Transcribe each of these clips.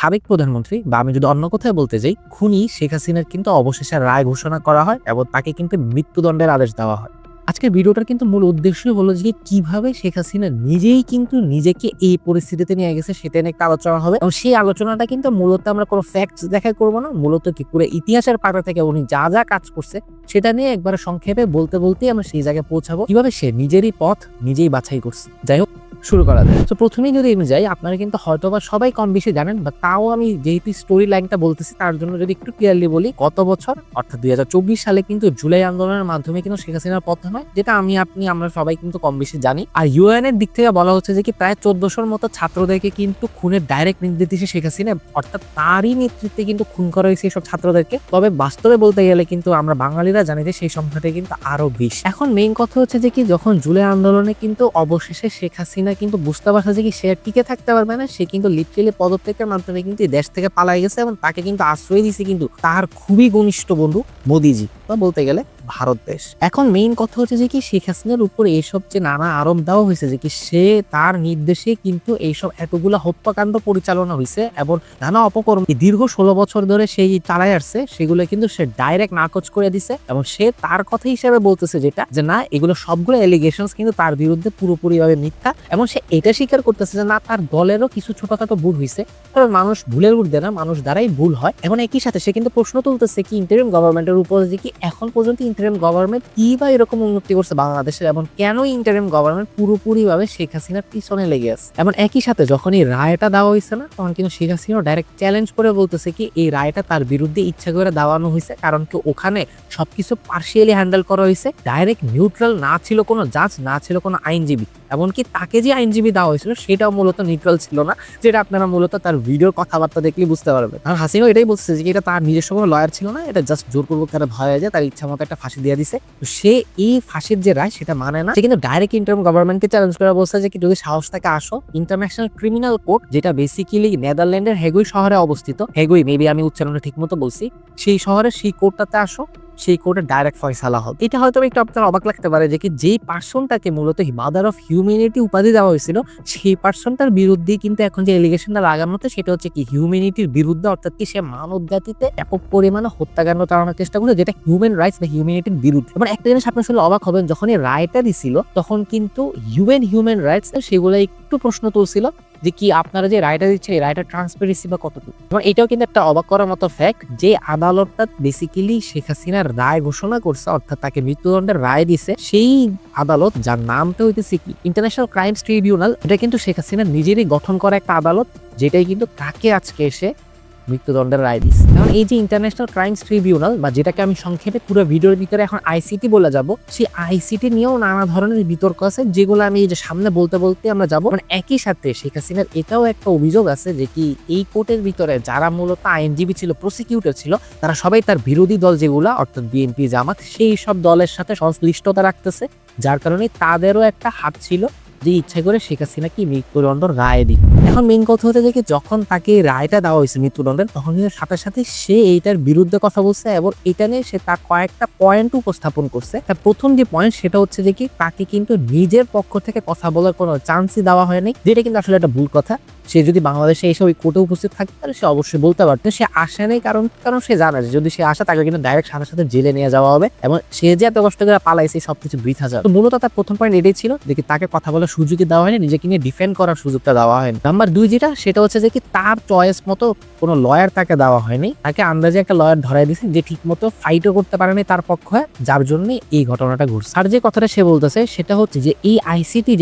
সাবেক প্রধানমন্ত্রী বা আমি যদি অন্য কথায় বলতে যাই খুনি শেখ হাসিনার কিন্তু অবশেষে রায় ঘোষণা করা হয় এবং তাকে কিন্তু মৃত্যুদণ্ডের আদেশ দেওয়া হয়। আজকের ভিডিওটার কিন্তু মূল উদ্দেশ্যই হলো যে কিভাবে শেখ হাসিনা নিজেই কিন্তু নিজেকে এই পরিস্থিতিতে নিয়ে গেছে সেটা নিয়ে একটা আলোচনা হবে এবং সেই আলোচনাটা কিন্তু মূলত আমরা কোনো ফ্যাক্টস দেখাই করবো না, মূলত কি পুরো ইতিহাসের পাতা থেকে উনি যা যা কাজ করছে সেটা নিয়ে একবার সংক্ষেপে বলতে বলতেই আমরা সেই জায়গায় পৌঁছাবো কিভাবে সে নিজেরই পথ নিজেই বাছাই করছে। যাই হোক, শুরু করা যায়। তো প্রথমেই যদি আমি যাই, আপনারা কিন্তু হয়তোবা সবাই কম বেশি জানেন, বা তাও আমি যেহেতু স্টোরি লাইনটা বলতেছি তার জন্য যদি একটু ক্লিয়ারলি বলি, গত বছর অর্থাৎ 2024 সালে কিন্তু জুলাই আন্দোলনের মাধ্যমে কিন্তু শেখ হাসিনার পতন হয়, যেটা আমরা সবাই কিন্তু কম বেশি জানি। আর ইউএন এর দিক থেকে বলা হচ্ছে যে কি প্রায় 1400-র মতো ছাত্রদেরকে কিন্তু খুনের ডাইরেক্ট নির্দেশে শেখ হাসিনা অর্থাৎ তারই নেতৃত্বে কিন্তু খুন করা হয়েছে এইসব ছাত্রদেরকে। তবে বাস্তবে বলতে গেলে কিন্তু আমরা বাঙালিরা জানি যে সেই সংখ্যাটা কিন্তু আরো বেশি। এখন মেইন কথা হচ্ছে যে কি যখন জুলাই আন্দোলনে কিন্তু অবশেষে শেখ হাসিনা কিন্তু বুঝতে পারছে যে কি সে টিকে থাকতে পারবে না, সে কিন্তু লিটারালি পদত্যাগের মাধ্যমে কিন্তু দেশ থেকে পালাই গেছে এবং তাকে কিন্তু আশ্রয় দিয়েছে কিন্তু তার খুবই ঘনিষ্ঠ বন্ধু মোদিজি, বা বলতে গেলে ভারত দেশ। এখন মেইন কথা হচ্ছে যে কি শেখ হাসিনার উপর এইসব যে নানা আরোপ দেওয়া হয়েছে যে কি সে তার নির্দেশে কিন্তু এইসব এতগুলা হত্যাকাণ্ড পরিচালনা হয়েছে এবং নানা অপকর্ম দীর্ঘ 16 বছর ধরে সেই চালায় আসছে, সেগুলো কিন্তু সে ডাইরেক্ট নাকচ করে দিছে এবং সে তার কথা হিসেবে বলতেছে যেটা যে না, এগুলো সবগুলো এলিগেশনস কিন্তু তার বিরুদ্ধে পুরোপুরিভাবে মিথ্যা এবং সে এটা স্বীকার করতেছে যে না, তার দলেরও কিছু ছোটখাটো ভুল হয়েছে। তবে মানুষ ভুলের ঊর্ধ্বে না, মানুষ দ্বারাই ভুল হয়। এখন একই সাথে সে কিন্তু প্রশ্ন তুলতেছে কি ইন্টারিম গভর্নমেন্টের উপর যে কি এখন পর্যন্ত ইন্টারিম গভর্নমেন্ট কি বা এরকম উন্নতি করছে বাংলাদেশের এবং কেন ইন্টারিম গভর্নমেন্ট পুরোপুরি ভাবে শেখ হাসিনার পিছনে লেগে আছে। এবং একই সাথে যখন এই রায়টা দেওয়া হয়েছে না, তখন কিন্তু শেখ হাসিনা ডাইরেক্ট চ্যালেঞ্জ করে বলতেছে কি এই রায়টা তার বিরুদ্ধে ইচ্ছা করে দেওয়ানো হয়েছে, কারণ কি ওখানে সবকিছু পার্শিয়ালি হ্যান্ডেল করা হয়েছে, ডাইরেক্ট নিউট্রাল না ছিল কোনো জাজ, না ছিল কোনো আইনজীবী, এমনকি তাকে যে আইনজীবী দেওয়া হয়েছিল সেটাও মূলত নিউট্রাল ছিল না, যেটা আপনারা মূলত তার ভিডিওর কথাবার্তা দেখলেই বুঝতে পারবেন। আর হাসিনা এটাই বলছে যে এটা তার নিজস্ব কোনো লয়ার ছিল না, এটা জাস্ট জোরপূর্বক তারা ভয় যায় তার ইচ্ছা মতো একটা ফাঁসি দিয়ে দিছে। তো সে এই ফাঁসির যে রায় সেটা মানে না, সে কিন্তু ডাইরেক্ট ইন্টারিম গভর্নমেন্টকে চ্যালেঞ্জ করে বলছে যে কি যদি সাহস থাকে আসো ইন্টারন্যাশনাল ক্রিমিনাল কোর্ট, যেটা বেসিক্যালি নেদারল্যান্ডের হেগুই শহরে অবস্থিত, হেগুই মেবি আমি উচ্চারণটা ঠিক মতো বলছি, সেই শহরে সেই কোর্টটাতে আসো, সেই কোর্টে ডাইরেক্ট ফয়সালা হবে। এটা হয়তো একটু আপনার অবাক লাগতে পারে যে কি যেই পার্সনটাকে মূলত মাদার অফ হিউম্যানিটি উপাধি দেওয়া হয়েছিল সেই পার্সনটার বিরুদ্ধে কিন্তু এখন যে এলিগেশনটা লাগানো হচ্ছে সেটা হচ্ছে কি হিউম্যানিটির বিরুদ্ধে, অর্থাৎ কি সে মানব জাতিতে ব্যাপক পরিমাণে হত্যাকাণ্ড চালানোর চেষ্টা করছে, যেটা হিউম্যান রাইটস বা হিউম্যানিটির বিরুদ্ধে। এবার একটা জিনিস আপনি আসলে অবাক হবেন, যখন এই রায়টা দিছিল তখন কিন্তু হিউম্যান রাইটস সেগুলো একটু প্রশ্ন তুলছিল যে কি আপনারা যে রায়টা দিচ্ছেন এই রায়টা ট্রান্সপারেন্সি বা কতটুকু। এবং এটাও কিন্তু একটা অবাক করার মতো ফ্যাক্ট যে আদালতটা বেসিক্যালি শেখ হাসিনার রায় ঘোষণা করছে, অর্থাৎ তাকে মৃত্যুদণ্ডের রায় দিছে, সেই আদালত যার নামটা হইতেছে কি ইন্টারন্যাশনাল ক্রাইমস ট্রিবিউনাল, এটা কিন্তু শেখ হাসিনার নিজেরই গঠন করা একটা আদালত, যেটাই কিন্তু তাকে আজকে এসে মৃত্যুদণ্ডের রায় দিচ্ছে। কারণ এই যে ইন্টারন্যাশনাল ক্রাইমস ট্রিবিউনাল বা যেটাকে আমি সংক্ষেপে পুরো ভিডিওর ভিতরে এখন আইসিটি বলে যাব, সেই আইসিটি নিয়েও নানা ধরনের বিতর্ক আছে, যেগুলো আমি এই যে সামনে বলতে বলতে আমরা যাবো। মানে একই সাথে শেখ হাসিনার এটাও একটা অভিযোগ আছে যে কি এই কোর্টের ভিতরে যারা মূলত আইনজীবী ছিল, প্রসিকিউটর ছিল, তারা সবাই তার বিরোধী দল যেগুলা অর্থাৎ বিএনপি, জামাত, সেই সব দলের সাথে সংশ্লিষ্টতা রাখতেছে, যার কারণে তাদেরও একটা হাত ছিল যে ইচ্ছা করে শেখ হাসিনা কি মৃত্যুদণ্ড রায় দিই। এখন মেইন কথা হতে যে যখন তাকে রায়টা দেওয়া হয়েছে মৃত্যুদণ্ডের, তখন কিন্তু সাথে সাথে সে এইটার বিরুদ্ধে কথা বলছে এবং এটা নিয়ে সে তার কয়েকটা পয়েন্ট উপস্থাপন করছে। তার প্রথম যে পয়েন্ট সেটা হচ্ছে যে কি তাকে কিন্তু নিজের পক্ষ থেকে কথা বলার কোনো চান্সই দেওয়া হয়নি, যেটা কিন্তু আসলে একটা ভুল কথা। সে যদি বাংলাদেশে এসে ওই কোর্টে উপস্থিত থাকতে পারে সে অবশ্যই বলতে পারতো, সে আসে নাই কারণ সে জানে যে যদি সে আসে তাকে কিন্তু ডাইরেক্ট সাথে সাথে জেলে নিয়ে যাওয়া হবে এবং সে যে এত কষ্ট করে পালাইছে সবকিছু বৃথা যাবে। তো মূলত তার প্রথম পয়েন্ট এটাই ছিল যে তাকে কথা বলার সুযোগই দেওয়া হয়নি, নিজেকে নিয়ে ডিফেন্ড করার সুযোগটা দেওয়া হয়নি। নাম্বার 2 যেটা সেটা হচ্ছে যে কি তার চয়েস মতো কোনো লয়ার তাকে দেওয়া হয়নি, তাকে আন্দাজে একটা লয়ার ধরাই দিয়েছে যে ঠিক মতো ফাইটও করতে পারেনি তার পক্ষে, যার জন্য এই ঘটনাটা ঘটছে। আর যে কথাটা সে বলতেছে সেটা হচ্ছে যে এই আইসিটি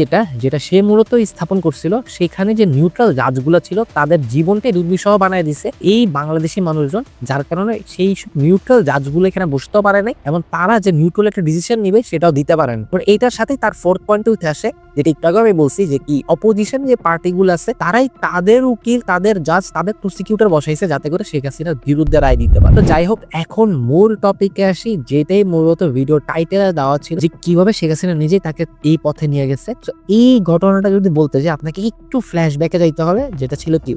যেটা সে মূলত স্থাপন করছিল, সেখানে যে নিউট্রাল জাজগুলো ছিল তাদের জীবনটাই দুর্বিষহ বানায় দিছে এই বাংলাদেশি মানুষজন, যার কারণে সেই নিউট্রাল জাজগুলো এখানে বসতেও পারে নাই এবং তারা যে নিউট্রাল একটা ডিসিশন নিবে সেটাও দিতে পারেন। এইটার সাথে তার 4th পয়েন্টে উঠে আসে, যেটা একটু আগে আমি বলছি যে কি অপোজিশন যে পার্টিগুলো আছে তারাই তাদের উকিল, তাদের জাজ, তাদের প্রসিকিউটর বসাইছে যাতে করে শেখ হাসিনার বিরুদ্ধে রায় দিতে পারে। তো যাই হোক, এখন মূল টপিকে আসি, যেটাই মূলত ভিডিও টাইটেলে দেওয়া ছিল যে কিভাবে শেখ হাসিনা নিজেই তাকে এই পথে নিয়ে গেছে। তো এই ঘটনাটা যদি বলতে যে আপনাকে একটু ফ্ল্যাশব্যাকে যাইতে হবে, যেটা ছিল কি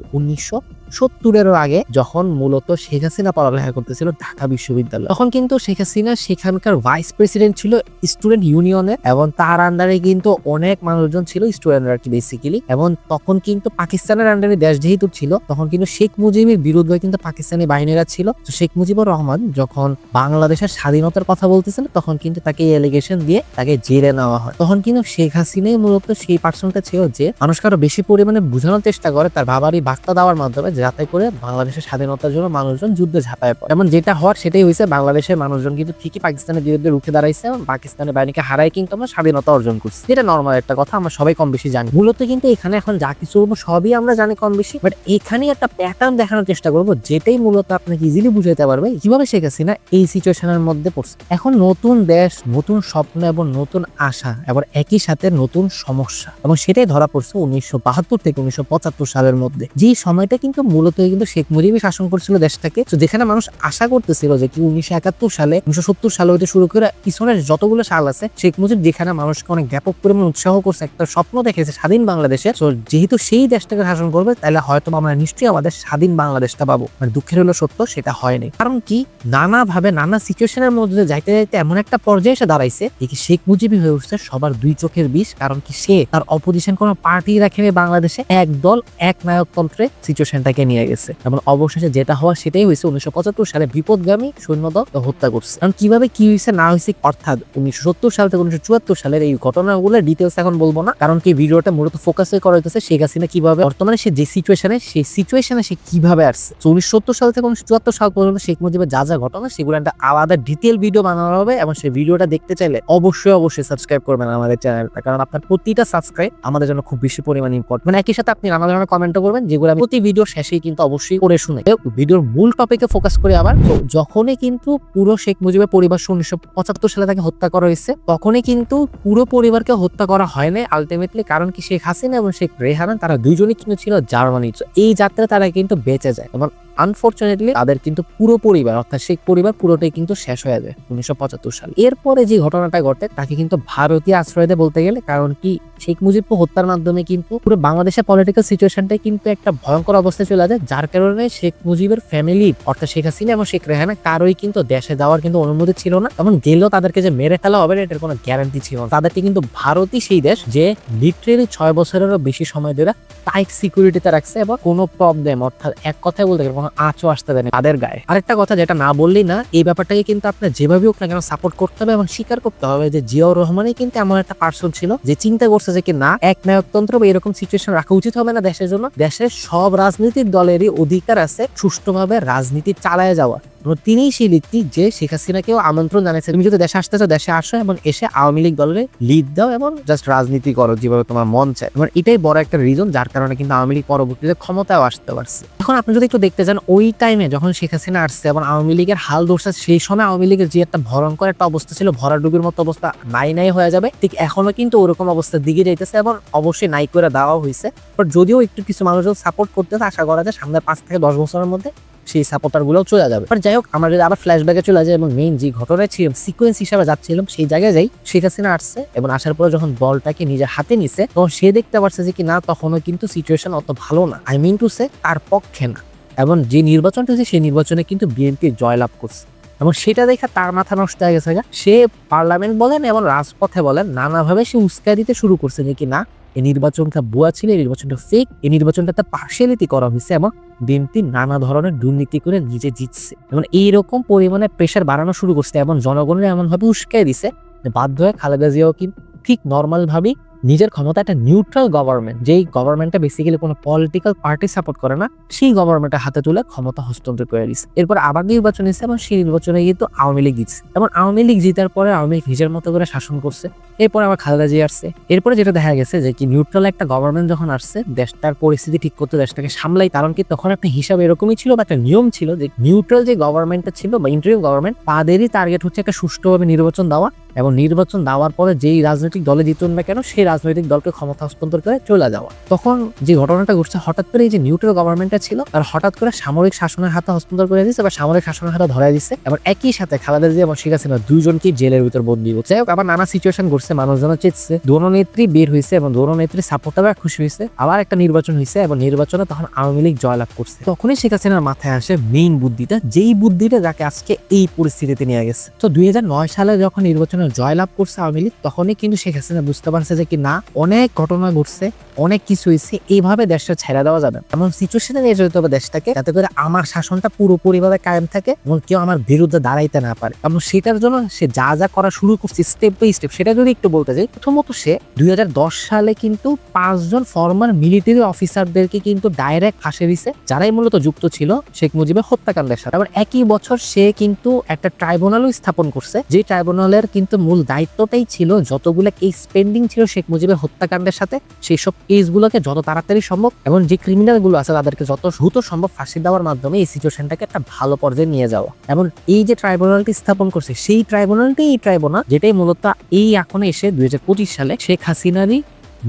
70-এরও আগে যখন মূলত শেখ হাসিনা পড়ালেখা করতেছিল ঢাকা বিশ্ববিদ্যালয়, তখন কিন্তু শেখ হাসিনা সেখানকার ভাইস প্রেসিডেন্ট ছিল স্টুডেন্ট ইউনিয়নের, এবং তার আন্ডারে কিন্তু অনেক মানুষজন ছিল স্টুডেন্টরা আর কি বেসিক্যালি। এবং তখন কিন্তু পাকিস্তানের আন্ডারে দেশ যেহেতু ছিল, তখন কিন্তু শেখ মুজিবের বিরুদ্ধে কিন্তু পাকিস্তানি বাহিনীরা ছিল। তো শেখ মুজিবুর রহমান যখন বাংলাদেশের স্বাধীনতার কথা বলতেছিল, তখন কিন্তু তাকে এলিগেশন দিয়ে তাকে জেলে নেওয়া হয়। তখন কিন্তু শেখ হাসিনাই মূলত সেই পার্সনটা ছিল যে মানুষকে আরো বেশি পরিমাণে বোঝানোর চেষ্টা করে তার বাবারই বার্তা দেওয়ার মাধ্যমে, যাতে করে বাংলাদেশের স্বাধীনতার জন্য মানুষজন যুদ্ধে ঝাঁপায় পড়ে। এমন যেটা হওয়ার সেটাই হয়েছে, বাংলাদেশের মানুষজন কিন্তু ঠিকই পাকিস্তানের বিরুদ্ধে রুখে দাঁড়াইছে এবং পাকিস্তানের বাহিনীকে হারাই কিন্তু আমরা স্বাধীনতা অর্জন করছি। এটা নর্মাল একটা কথা, আমরা সবাই কম বেশি জানি। মূলত কিন্তু এখানে এখন যা কিছু সবই আমরা জানি কম বেশি, বাট এখানে একটা প্যাটার্ন দেখানোর চেষ্টা করবো, যেটাই মূলত আপনাকে ইজিলি বুঝাইতে পারবে কিভাবে শেখ হাসিনা এই সিচুয়েশনের মধ্যে পড়ছে। এখন নতুন দেশ, নতুন স্বপ্ন এবং নতুন আশা, এবং একই সাথে নতুন সমস্যা, এবং সেটাই ধরা পড়ছে 1972 থেকে 1975 সালের মধ্যে। যে সময়টা কিন্তু মূলত কিন্তু শেখ মুজিবই শাসন করছিল দেশটাকে। তো যেখানে মানুষ আশা করতেছিল যে কি 1971 সালে 1970 সালে হইতে শুরু করে পিছনের যতগুলো সাল আছে, শেখ মুজিব যেখানে মানুষকে অনেক ব্যাপক পরিমাণে উৎসাহ করছে, একটা স্বপ্ন দেখেছে স্বাধীন বাংলাদেশে। তো যেহেতু সেই দেশটাকে শাসন করবে, তাহলে হয়তো আমরা নিশ্চয়ই আমাদের স্বাধীন বাংলাদেশটা পাবো। আর দুঃখের হলো সত্য, সেটা হয়নি। কারণ কি, নানাভাবে নানা সিচুয়েশনের মধ্যে যাইতে যাইতে এমন একটা পর্যায়ে এসে দাঁড়াইছে কি শেখ মুজিবই হয়ে উঠছে সবার দুই চোখের বিষ। কারণ কি, সে তার অপোজিশন কোনো পার্টি রাখেনি বাংলাদেশে, এক দল এক নায়কতন্ত্রে সিচুয়েশনটাকে নিয়ে গেছে। এবং অবশেষে যেটা হওয়া সেটাই হয়েছে, 1975 সালে বিপদগামী সৈন্যদল হত্যা করছে। কারণ কিভাবে কি হয়েছে না হয়েছে, অর্থাৎ 1970 সাল থেকে 1974 সালের এই ঘটনাগুলো ডিটেলস এখন বলবো না, কারণ কি ভিডিওটা মূলত ফোকাস করা হইতেছে শেখ হাসিনা কিভাবে বর্তমানে সে যে সিচুয়েশনে, সেই সিচুয়েশনে সে কিভাবে আসছে। 1970 সাল থেকে 1974 সাল পর্যন্ত শেখ মুজিবের যা যা ঘটনা, সেগুলো একটা আলাদা ডিটেল ভিডিও বানানো হবে। এবং সেই ভিডিওটা দেখতে চাইলে অবশ্যই সাবস্ক্রাইব করবেন আমাদের চ্যানেলটা, কারণ আপনার প্রতিটা সাবস্ক্রাইব আমাদের জন্য খুব বেশি পরিমাণে ইম্পর্টেন্ট। মানে একই সাথে আপনি নানা ধরনের কমেন্টও করবেন, যেগুলো আমি প্রতি ভিডিও শেষেই কিন্তু অবশ্যই করে শুনে ভিডিওর মূল টপিকে ফোকাস করে। আবার যখনই কিন্তু পুরো শেখ মুজিবের পরিবার 1975 সালে তাকে হত্যা করা হয়েছে, তখনই কিন্তু পুরো পরিবারকে হত্যা করা হয়নি আলটিমেটলি। কারণ কি, শেখ হাসিনা এবং শেখ রেহানা তারা দুইজনই কিন্তু ছিল জার্মানি। এই যাত্রা তারা কিন্তু বেঁচে যায়, এবং আনফরচুনেটলি তাদের কিন্তু পুরো পরিবার, অর্থাৎ শেখ পরিবার পুরোটাই কিন্তু শেষ হয়ে যায় 1975 সালে। এরপরে যে ঘটনাটা ঘটে তাকে কিন্তু ভারতীয় আশ্রয় দেয় বলতে গেলে। কারণ কি, শেখ মুজিব হত্যার মাধ্যমে কিন্তু পুরো বাংলাদেশের পলিটিক্যাল সিচুয়েশনটাই কিন্তু একটা ভয়ঙ্কর অবস্থায় চলে যায়, যার কারণে শেখ মুজিবের ফ্যামিলি, অর্থাৎ শেখ হাসিনা এবং শেখ রেহানা, কারোই কিন্তু দেশে যাওয়ার কিন্তু অনুমতি ছিল না। এবং গেলেও তাদেরকে যে মেরে ফেলা হবে এটার কোনো গ্যারান্টি ছিল না। তাদেরকে কিন্তু ভারতই সেই দেশ যে লিটারেলি 6 বছরেরও বেশি সময় ধরে টাইট সিকিউরিটিতে রাখছে, এবং কোনো প্রবলেম, অর্থাৎ এক কথায় বলতে গেলে কোনো আঁচও আসতে দেয়নি তাদের গায়ে। আরেকটা কথা যেটা না বললেই না, এই ব্যাপারটাকে কিন্তু আপনার যেভাবে হোক না কেন সাপোর্ট করতে হবে এবং স্বীকার করতে হবে যে জিয়াউর রহমানই কিন্তু এমন একটা পার্সন ছিল যে চিন্তা করছে যে কি না, এক নায়কতন্ত্র বা এরকম সিচুয়েশন রাখা উচিত হবে না দেশের জন্য। দেশের সব রাজনীতির দলেরই অধিকার আছে সুষ্ঠুভাবে রাজনীতি চালায় যাওয়া। তিনি সেই ব্যক্তি যে শেখ হাসিনাকেও আমন্ত্রণ জানিয়েছে, তুমি যদি দেশে আসতে চাও দেশে আসো, এবং এসে আওয়ামী লীগ দলের লিড দাও এবং জাস্ট রাজনীতি করো যেভাবে তোমার মন চায়। এবং এটাই বড় একটা রিজন যার কারণে কিন্তু আওয়ামী লীগ পরবর্তীতে ক্ষমতায় আসতে পারছে। এখন আপনি যদি একটু দেখতে চান, ওই টাইমে যখন শেখ হাসিনা আসছে এবং আওয়ামী লীগের হাল ধরছে, সেই সময় আওয়ামী লীগের যে একটা ভয়ঙ্কর একটা অবস্থা ছিল, ভরাডুবির মতো অবস্থা, নাই হয়ে যাবে, ঠিক এখনো কিন্তু ওরকম অবস্থার দিকে যাইতেছে, এবং অবশ্যই নাই করে দেওয়া হয়েছে। বাট যদিও একটু কিছু মানুষজন সাপোর্ট করতেছে, আশা করা যায় সামনে 5 থেকে 10 বছরের মধ্যে সেই সাপোর্টার গুলো চলে যাবে। বাট যাই হোক, আমরা যদি আবার ফ্ল্যাশব্যাকে চলে যাই এবং মেইন যে ঘটনায় ছিলাম, সিকোয়েন্স হিসাবে যাচ্ছিলাম, সেই জায়গায় যাই। শেখ হাসিনা আসছে এবং আসার পরে যখন বলটাকে নিজের হাতে নিছে, তখন সে দেখতে পারছে যে কি না, তখনও কিন্তু সিচুয়েশন অত ভালো না, আই মিন টু সে তার পক্ষে না। এবং যে নির্বাচনটা হয়েছে সেই নির্বাচনে কিন্তু বিএনপি জয়লাভ করছে, এবং সেটা দেখে তার মাথা নষ্ট হয়ে গেছে। সে পার্লামেন্ট বলেন এবং রাজপথে বলেন নানাভাবে সে উস্কাই দিতে শুরু করছে যে কি না, এই নির্বাচনটা ভুয়া ছিল, এই নির্বাচনটা ফেক, এই নির্বাচনটা পার্শিয়ালিটি করা হয়েছে, এবং বিএনপি নানা ধরনের দুর্নীতি করে নিজে জিতছে। এবং এইরকম পরিমাণে প্রেশার বাড়ানো শুরু করছে এবং জনগণের এমনভাবে উস্কাই দিছে বাধ্য হয়ে খালেদা জিয়াও কিন্তু ঠিক নর্মাল ভাবেই নিজের ক্ষমতা একটা নিউট্রাল গভর্নমেন্ট, যেই গভর্নমেন্টটা বেসিক্যালি কোনো পলিটিক্যাল পার্টি সাপোর্ট করে না, সেই গভর্নমেন্টের হাতে তুলে ক্ষমতা হস্তান্তর করে দিচ্ছে। এরপর আবার নির্বাচন এসেছে এবং সেই নির্বাচনে কিন্তু আওয়ামী লীগ জিতছে, এবং আওয়ামী লীগ জিতার পরে আওয়ামী লীগ নিজের মতো করে শাসন করছে। এরপরে আবার খালেদা জিয়া আসছে। এরপরে যেটা দেখা গেছে যে কি নিউট্রাল একটা গভর্নমেন্ট যখন আসছে, দেশটার পরিস্থিতি ঠিক করতে, দেশটাকে সামলাই। কারণ কি, তখন একটা হিসাব এরকমই ছিল বা একটা নিয়ম ছিল যে নিউট্রাল যে গভর্নমেন্টটা ছিল বা ইন্টারিম গভর্নমেন্ট, তাদেরই টার্গেট হচ্ছে একটা সুষ্ঠুভাবে নির্বাচন দেওয়া এবং নির্বাচন দেওয়ার পরে যেই রাজনৈতিক দলে জিতুন না কেন সেই রাজনৈতিক দলকে ক্ষমতা হস্তান্তর করে চলে যাওয়া। তখন যে ঘটনাটা ঘটছে, হঠাৎ করে এই যে নিউট্রাল গভর্নমেন্টটা ছিল আর হঠাৎ করে সামরিক শাসনের হাতে হস্তান্তর করে দিচ্ছে বা সামরিক শাসনের হাতে ধরাই দিচ্ছে, এবং একই সাথে খালেদা জিয়া এবং শেখ হাসিনা দুইজনকে জেলের ভিতর বন্দী হচ্ছে। যাই হোক, আবার নানা সিচুয়েশন ঘটছে, মানুষজন চেয়েছে, দোনেত্রী বের হয়েছে এবং দোনেত্রী সাপোর্টাররা খুশি হয়েছে। আবার একটা নির্বাচন হয়েছে এবং নির্বাচনে তখন আওয়ামী লীগ জয়লাভ করছে। তখনই শেখ হাসিনার মাথায় আসে মেইন বুদ্ধিটা, যেই বুদ্ধিটা যাকে আজকে এই পরিস্থিতিতে নিয়ে গেছে। তো 2009 সালে যখন নির্বাচনে জয়লাভ করছে আওয়ামী লীগ, তখনই কিন্তু শেখ হাসিনা বুঝতে পারছে যে কি না, অনেক ঘটনা ঘটছে, অনেক কিছু হয়েছে, এইভাবে দেশটা ছেড়ে দেওয়া যাবে, এমন সিচুয়েশনে নিয়ে যেতে হবে দেশটাকে, যাতে করে আমার শাসনটা পুরোপুরিভাবে কায়েম থাকে এবং কেউ আমার বিরুদ্ধে দাঁড়াইতে না পারে। এবং সেটার জন্য সে যা যা করা শুরু করছে স্টেপ বাই স্টেপ, সেটা যদি একটু বলতে যাই, প্রথমত সে 2010 সালে কিন্তু 5 জন ফর্মার মিলিটারি অফিসারদেরকে কিন্তু ডাইরেক্ট ফাঁসি দিছে, যারাই মূলত যুক্ত ছিল শেখ মুজিবের হত্যাকাণ্ডের সাথে। আবার একই বছর সে কিন্তু একটা ট্রাইব্যুনালও স্থাপন করছে, যে ট্রাইব্যুনালের কিন্তু মূল দায়িত্বটাই ছিল যতগুলো কেস পেন্ডিং ছিল শেখ মুজিবের হত্যাকাণ্ডের সাথে, সেই সব কেসগুলোকে যত তাড়াতাড়ি সম্ভব এবং যে ক্রিমিনাল গুলো আছে তাদেরকে যত দ্রুত সম্ভব ফাঁসি দেওয়ার মাধ্যমে এই সিচুয়েশনটাকে একটা ভালো পর্যায়ে নিয়ে যাওয়া। এবং এই যে ট্রাইব্যুনালটি স্থাপন করছে, সেই ট্রাইব্যুনালটি এই ট্রাইব্যুনাল যেটাই মূলত এই এখন এসে 2025 সালে শেখ হাসিনারই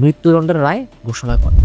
মৃত্যুদণ্ডের রায় ঘোষণা করে।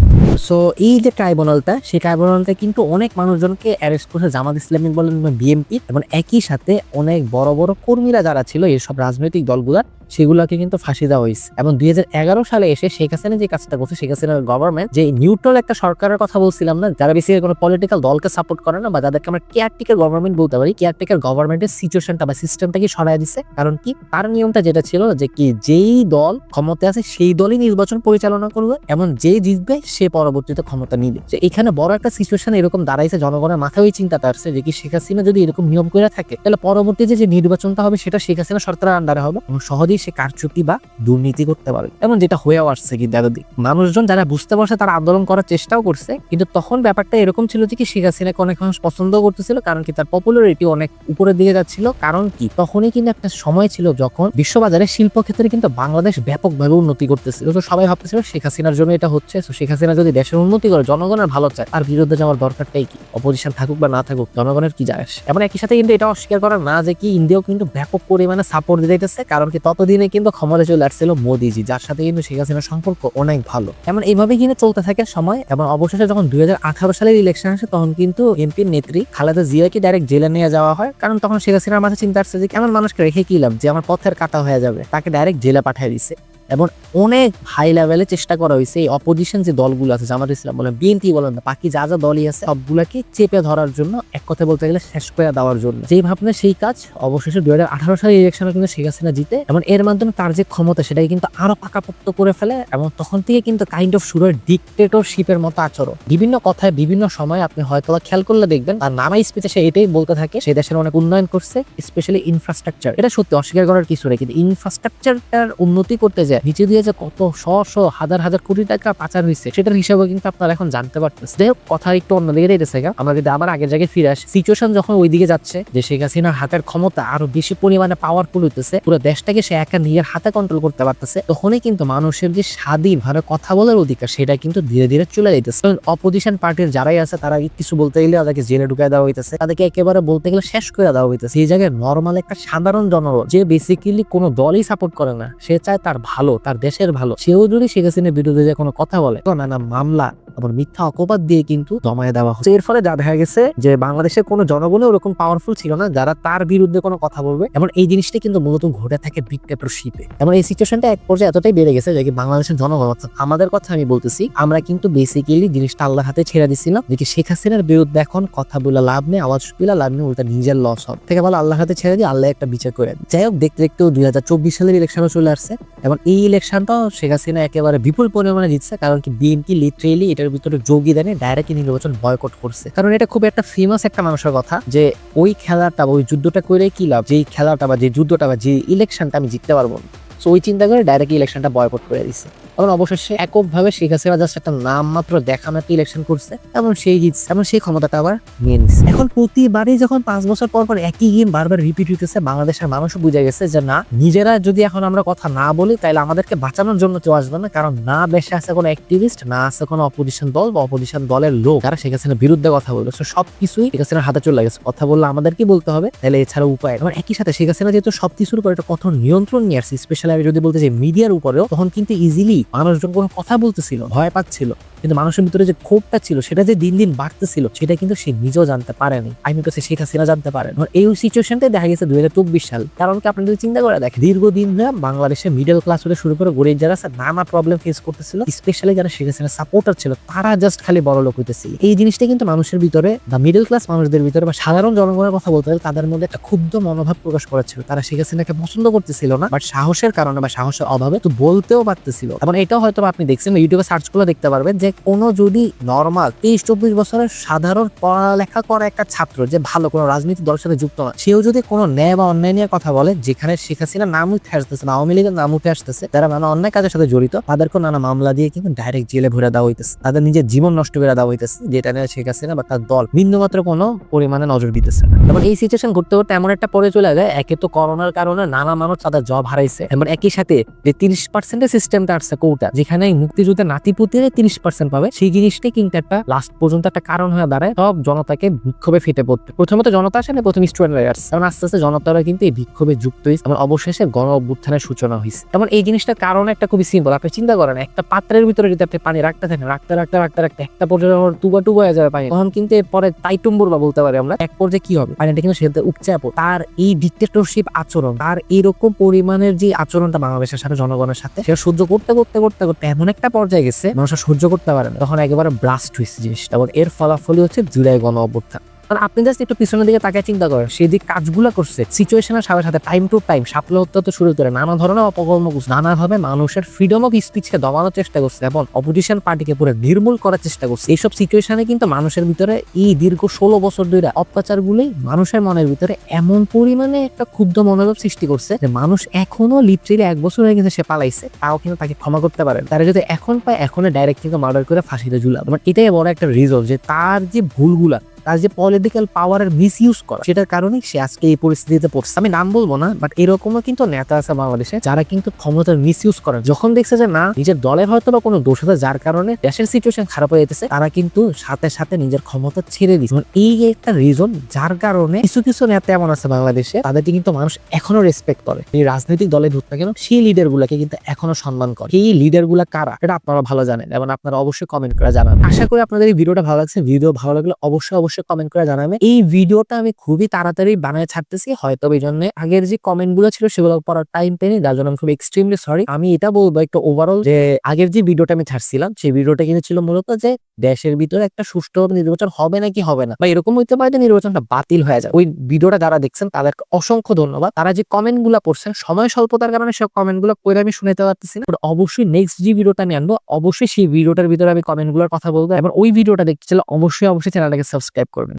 সো এই যে ট্রাইব্যুনালটা, সেই ট্রাইব্যুনালটা কিন্তু অনেক মানুষজনকে অ্যারেস্ট করছে, জামাত ইসলামী বলেন বিএনপি, এবং একই সাথে অনেক বড় বড় কর্মীরা যারা ছিল এইসব রাজনৈতিক দলগুলার, সেগুলোকে কিন্তু ফাঁসি দেওয়া হয়েছে। এবং 2011 সালে এসে শেখ হাসিনা যে কাজটা করছে, শেখ হাসিনার গভর্নমেন্ট যে নিউট্রাল একটা সরকারের কথা বলছিলাম না, যারা বেশিরভাগ কোনো পলিটিক্যাল দলকে সাপোর্ট করে না বা যাদেরকে আমরা কেয়ারটেকার গভর্নমেন্ট বলতে পারি, কেয়ারটেকার গভর্নমেন্টের সিচুয়েশনটা বা সিস্টেমটাকে সরাই দিচ্ছে। কারণ কি, তার নিয়মটা যেটা ছিল যে কি, যেই দল ক্ষমতা আছে সেই দলই নির্বাচন পরিচালনা করবে, এমন যে জিতবে সে পরবর্তীতে ক্ষমতা নিবে। যে এখানে বড় একটা সিচুয়েশন এরকম দাঁড়াইছে, জনগণের মাথায় ওই চিন্তাটা আসছে যে কি, শেখ হাসিনা যদি এরকম নিয়ম করে থাকে, তাহলে পরবর্তীতে যে নির্বাচনটা হবে সেটা শেখ হাসিনা সরকারের আন্ডারে হবে এবং সহজেই সে কারচুপি বা দুর্নীতি করতে পারে। এমন যেটা হয়েও আসছে কি দাদাদি, মানুষজন যারা বুঝতে পারছে তারা আন্দোলন করার চেষ্টাও করছে, কিন্তু তখন ব্যাপারটা এরকম ছিল যে কি, শেখ হাসিনাকে অনেক মানুষ পছন্দ করতেছিল, কারণ কি তার পপুলারিটি অনেক উপরের দিকে যাচ্ছিল। কারণ কি, তখনই কিন্তু একটা সময় ছিল যখন বিশ্ববাজারে শিল্প ক্ষেত্রে কিন্তু বাংলাদেশ ব্যাপকভাবে উন্নতি করতেছিল। তো সবাই ভাবতেছিল শেখ হাসিনার জন্য এটা হচ্ছে। তো শেখ হাসিনা যদি দেশের উন্নতি করে, জনগণের ভালো চায়, তার বিরুদ্ধে যাওয়ার দরকারটাই কি, অপোজিশন থাকুক বা না থাকুক জনগণের কি যায় আসে। এবং একই সাথে কিন্তু এটা অস্বীকার করা না যে কি, ইন্ডিয়াও কিন্তু ব্যাপক পরিমাণে সাপোর্ট দিতেছে, কারণ কি ততদিনে কিন্তু ক্ষমতা চলে আসছিল মোদিজি, যার সাথে কিন্তু শেখ হাসিনার সম্পর্ক অনেক ভালো। এমন এইভাবে কিন্তু চলতে থাকে সময়। এবং অবশেষে যখন 2018 সালের ইলেকশন আসে, তখন কিন্তু এমপির নেত্রী খালেদা জিয়াকে ডাইরেক্ট জেলে নিয়ে যাওয়া হয়। কারণ তখন শেখ হাসিনার মাথায় চিন্তা আসছে যে এমন মানুষকে রেখে কি লাভ, যে আমার পথের কাটা হয়ে যাবে, তাকে ডাইরেক্ট জেলে পাঠিয়ে দিছে। এবং অনেক হাই লেভেলে চেষ্টা করা হয়েছে এই অপোজিশন যে দলগুলো আছে, জামাত ইসলাম বলেন, বিএনপি বলেন, বাকি যা যা দলই আছে, সবগুলাকে চেপে ধরার জন্য, এক কথা বলতে গেলে শেষ করে দেওয়ার জন্য। যেই ভাবনা সেই কাজ। অবশেষে 2018 সালের ইলেকশনে কিন্তু শেখ হাসিনা জিতে এবং এর মাধ্যমে তার যে ক্ষমতা সেটাই কিন্তু আরো পাকাপোক্ত করে ফেলে। এবং তখন থেকে কিন্তু কাইন্ড অফ শুরু হয় ডিক্টেটরশিপের মতো আচরণ। বিভিন্ন কথায় বিভিন্ন সময় আপনি হয়তো খেয়াল করলে দেখবেন তার নামাই স্পিচে সে এটাই বলতে থাকে, সে দেশের অনেক উন্নয়ন করছে, স্পেশালি ইনফ্রাস্ট্রাকচার। এটা সত্যি অস্বীকার করার কিছু নেই, কিন্তু ইনফ্রাস্ট্রাকচারটার উন্নতি করতে যায় নিচে দিয়ে যে কত শো হাজার হাজার কোটি টাকা পাচার হয়েছে, সেটার হিসাবে কিন্তু আপনারা এখন জানতে পারতেছেন। যাই হোক, কথা একটু অন্যদিকে রয়েছে। আমরা যদি আবার আগের জায়গায় ফিরে আসি, সিচুয়েশন যখন ওই দিকে যাচ্ছে যে শেখ হাসিনার হাতের ক্ষমতা আরো বেশি পরিমাণে পাওয়ারফুল হইতেছে, পুরো দেশটাকে সে একা নিজের হাতে কন্ট্রোল করতে পারতেছে, তখনই কিন্তু মানুষের যে স্বাধীনভাবে কথা বলার অধিকার সেটা কিন্তু ধীরে ধীরে চলে যাইতেছে। অপোজিশন পার্টির যারাই আছে তারা কিছু বলতে গেলে তাদেরকে জেলে ঢুকাই দেওয়া হইতেছে, তাদেরকে একেবারে বলতে গেলে শেষ করে দেওয়া হইতেছে। এই জায়গায় নর্মাল একটা সাধারণ জনগণ যে বেসিক্যালি কোনো দলই সাপোর্ট করে না, সে চায় তার ভালো, তার দেশের ভালো, সেও যদি শেখ হাসিনার বিরুদ্ধে যে কোনো কথা বলে, তো নানা মামলা আবার মিথ্যা অপবাদ দিয়ে কিন্তু দমায় দেওয়া হচ্ছে। এর ফলে যা দেখা গেছে যে বাংলাদেশের কোনো জনগণও ওরকম পাওয়ারফুল ছিল না যারা তার বিরুদ্ধে কোনো কথা বলবে। এমন এই জিনিসটা কিন্তু মূলত ঘটে থাকে ডিক্টেটরশিপে। এমন এই সিচুয়েশনটা এক পর্যায়ে এতটাই বেড়ে গেছে যে বাংলাদেশের জনগণ, আমাদের কথা আমি বলতেছি, আমরা কিন্তু বেসিক্যালি জিনিসটা আল্লাহর হাতে ছেড়ে দিছিলাম যে শেখ হাসিনার বিরুদ্ধে এখন কথা বলে লাভ নেই, আওয়াজ তুলে লাভ নেই, উল্টা নিজের লস হবে, থেকে ভালো আল্লাহর হাতে ছেড়ে দিয়ে আল্লাহ একটা বিচার করে। যাই হোক, দেখতে দেখতেও 2024 সালের ইলেকশনও চলে আসছে এবং এই ইলেকশনটাও শেখ হাসিনা একেবারে বিপুল পরিমাণে জিতছে। কারণ কি, বিএনপি লিটারেলি এটার ভিতরে যোগী দেনে ডাইরেক্ট নির্বাচন বয়কট করছে। কারণ এটা খুব একটা ফেমাস একটা মানুষের কথা যে ওই খেলাটা বা ওই যুদ্ধটা করে কি লাভ, যেই খেলাটা বা যে যুদ্ধটা বা যে ইলেকশনটা আমি জিততে পারবো না। সো ওই চিন্তা করে ডাইরেক্ট ইলেকশনটা বয়কট করে দিচ্ছে। এবং অবশেষে এককভাবে শেখ হাসিনা জাস্ট একটা নাম মাত্র দেখানো একটা ইলেকশন করছে এবং সেই জিতছে এবং সেই ক্ষমতাটা আবার নিয়ে নিচ্ছে। এখন প্রতিবারই যখন 5 বছর পর পর একই গেম বারবার রিপিট হইতেছে, বাংলাদেশের মানুষও বুঝে গেছে যে না, নিজেরা যদি এখন আমরা কথা না বলি তাহলে আমাদেরকে বাঁচানোর জন্য কেউ আসবে না, কারণ না দেশে আছে কোনো অ্যাক্টিভিস্ট, না আছে কোনো অপোজিশন দল বা অপোজিশন দলের লোক যারা শেখ হাসিনার বিরুদ্ধে কথা বলবে। সবকিছুই শেখ হাসিনার হাতে চলে গেছে, কথা বললে আমাদেরকে বলতে হবে, তাহলে এছাড়া উপায় নেই। একই সাথে শেখ হাসিনা যেহেতু সবকিছুর উপর একটা কঠোর নিয়ন্ত্রণ নিয়ে আসছে, স্পেশালি আমি যদি বলতে চাই মিডিয়ার উপরেও, তখন কিন্তু ইজিলি মানুষজন কোনো কথা বলতেছিল, ভয় পাচ্ছিল, কিন্তু মানুষের ভিতরে যে ক্ষোভটা ছিল সেটা যে দিন দিন বাড়তেছিল সেটা কিন্তু সে নিজেও জানতে পারেনি, আমি কাছে শেখ হাসিনা জানতে পারেন। এই সিচুয়েশনটাই দেখা গেছে 2024 সাল। কারণ কি আপনি যদি চিন্তা করে দেখেন, দীর্ঘদিন ধরে বাংলাদেশের মিডল ক্লাস হতে শুরু করে গরিব যারা নানা প্রবলেম ফেস করতেছিল, স্পেশালি যারা শেখ হাসিনার সাপোর্টার ছিল, তারা জাস্ট খালি বড় লোক হইতেছিল। এই জিনিসটা কিন্তু মানুষের ভিতরে বা মিডল ক্লাস মানুষদের ভিতরে বা সাধারণ জনগণের কথা বলতে গেলে তাদের মধ্যে একটা ক্ষুব্ধ মনোভাব প্রকাশ করেছিল। তারা শেখ হাসিনাকে পছন্দ করতেছিল না, বাট সাহসের কারণে বা সাহসের অভাবে তো বলতেও পারতেছিল। এবং এটাও হয়তো আপনি দেখছেন, ইউটিউবে সার্চ করে দেখতে পারবেন যে কোনো যদি নর্মাল 23-24 বছরের সাধারণ পড়ালেখা করা একটা ছাত্র যে ভালো কোনো রাজনীতি দলের সাথে যুক্ত না, সেও যদি কোনো ন্যায় বা অন্যায় নিয়ে কথা বলে, যেখানে শেখ হাসিনা নাম উঠে আসতেছে, আওয়ামী লীগের নাম উঠে আসতেছে, তারা নানা অন্যায় কাজের সাথে জড়িত, তাদেরকে নানা মামলা দিয়ে কিন্তু ডাইরেক্ট জেলে ভরে দেওয়া হইতেছে, তাদের নিজের জীবন নষ্ট করে দেওয়া হইতেছে, যেটা নিয়ে শেখ হাসিনা বা তার দল বিন্দুমাত্র কোনো পরিমাণে নজর দিতেছে না। এবং এই সিচুয়েশন ঘটতে ঘটতে এমন একটা পরে চলে যায়, একে তো করোনার কারণে নানা মানুষ তাদের জব হারাইছে, এবং একই সাথে যে 30% সিস্টেমটা আসছে কোটা, যেখানে মুক্তিযুদ্ধের নাতিপুতিরা 30% পাবে, সেই জিনিসটাই কিন্তু একটা লাস্ট পর্যন্ত একটা কারণ হয়ে দাঁড়ায় সব জনতাকে বিক্ষোভে ফেটে পড়তে। প্রথমত জনতা আসে না, প্রথম স্টুডেন্টরা আসছে, এবং আস্তে আস্তে জনতারা কিন্তু এই বিক্ষোভে যুক্ত হয়েছে এবং অবশেষে গণ অভ্যুত্থানের সূচনা হয়েছে। এবং এই জিনিসটার কারণ একটা খুবই সিম্পল, আপনি চিন্তা করেন একটা পাত্রের ভিতরে যদি আপনি পানি রাখতে থাকেন, রাখতে রাখতে রাখতে রাখতে একটা পর্যায়ে টুবা টুবা হয়ে যাবে পানি, তখন কিন্তু এরপরে তাইটুম্বুর বা বলতে পারি আমরা, এক পর্যায়ে কি হবে, পানিটা কিন্তু সেটা উপচে পড়ে। তার এই ডিক্টেটরশিপ আচরণ, তার এরকম পরিমাণের যে আচরণটা বাংলাদেশের সাথে জনগণের সাথে, সেটা সহ্য করতে করতে করতে করতে এমন একটা পর্যায়ে গেছে মানুষ সহ্য করতে পারে না, তখন একেবারে ব্লাস্ট হয়েছে জিনিসটা। এবং এর ফলাফলই হচ্ছে জুলাই গণ অভ্যুত্থান। কারণ আপনি জাস্ট একটু পিছনের দিকে তাকায় চিন্তা করেন, সে যে কাজগুলো করছে সিচুয়েশনের সাথে সাথে টাইম টু টাইম সাপলা হত্যা তো শুরু করে নানা ধরনের অপকর্ম করছে, নানাভাবে মানুষের ফ্রিডম অফ স্পিচকে দমানোর চেষ্টা করছে এবং অপোজিশন পার্টিকে পুরো নির্মূল করার চেষ্টা করছে। এইসব সিচুয়েশনে কিন্তু মানুষের ভিতরে এই দীর্ঘ 16 বছর ধরে অত্যাচারগুলোই মানুষের মনের ভিতরে এমন পরিমাণে একটা ক্ষুব্ধ মনোভাব সৃষ্টি করছে যে মানুষ এখনো লিটারেলি 1 বছর হয়ে গেছে সে পালাইছে, তাও কিন্তু তাকে ক্ষমা করতে পারে। তারা যদি এখন পায়, এখন ডাইরেক্ট কিন্তু মার্ডার করে ফাঁসিতে ঝুলাবে। মানে এটাই বড় একটা রিজন যে তার যে ভুলগুলা, তার যে পলিটিক্যাল পাওয়ারের মিস ইউজ করা, সেটার কারণে সে আজকে এই পরিস্থিতিতে পড়ছে। আমি নাম বলবো না, বাট এরকমও কিন্তু নেতা আছে বাংলাদেশে যারা কিন্তু ক্ষমতার মিস ইউজ করেন। যখন দেখছে যে না নিজের দলের হয়তো বা কোনো দোষ আছে যার কারণে দেশের সিচুয়েশন খারাপ হয়ে যেতেছে, তারা কিন্তু সাথে সাথে নিজের ক্ষমতা ছেড়ে দিচ্ছে। এই একটা রিজন যার কারণে কিছু কিছু নেতা এমন আছে বাংলাদেশে, তাদেরকে কিন্তু মানুষ এখনো রেসপেক্ট করে। এই রাজনৈতিক দলে ঢুকতে কেন, সেই লিডার গুলাকে কিন্তু এখনো সম্মান করে। এই লিডার গুলা কারা এটা আপনারা ভালো জানেন এবং আপনারা অবশ্যই কমেন্ট করে জানান। আশা করি আপনাদের এই ভিডিওটা ভালো লাগছে। ভিডিও ভালো লাগলে অবশ্যই কমেন্ট করে জানাবেন। এই ভিডিওটা আমি খুবই তাড়াতাড়ি বানায় ছাড়তেছি, হয়তো এই জন্য আগের যে কমেন্ট গুলো ছিল সেগুলো পড়ার টাইম পেনি, যার জন্য আমি খুব এক্সট্রিমলি সরি। আমি এটা বলবো একটু ওভারঅল যে আগের যে ভিডিওটা আমি ছাড়ছিলাম সেই ভিডিওটা কিন্তু ছিল মূলত যে দেশের ভিতরে একটা সুষ্ঠু নির্বাচন হবে নাকি হবে না, বা এরকম হইতে পারে যে নির্বাচনটা বাতিল হয়ে যায়। ওই ভিডিওটা যারা দেখছেন তাদেরকে অসংখ্য ধন্যবাদ। তারা যে কমেন্ট গুলা পড়ছেন, সময় স্বল্পতার কারণে সব কমেন্ট গুলো পড়ে আমি শুনাতে পারতেছি না, অবশ্যই নেক্সট যে ভিডিওটা নিয়ে আনবো অবশ্যই সেই ভিডিওটার ভিতরে আমি কমেন্ট গুলোর কথা বলবো, এবং ওই ভিডিওটা দেখতে চাইলে অবশ্যই চ্যানেলটাকে সাবস্ক্রাইব করবেন।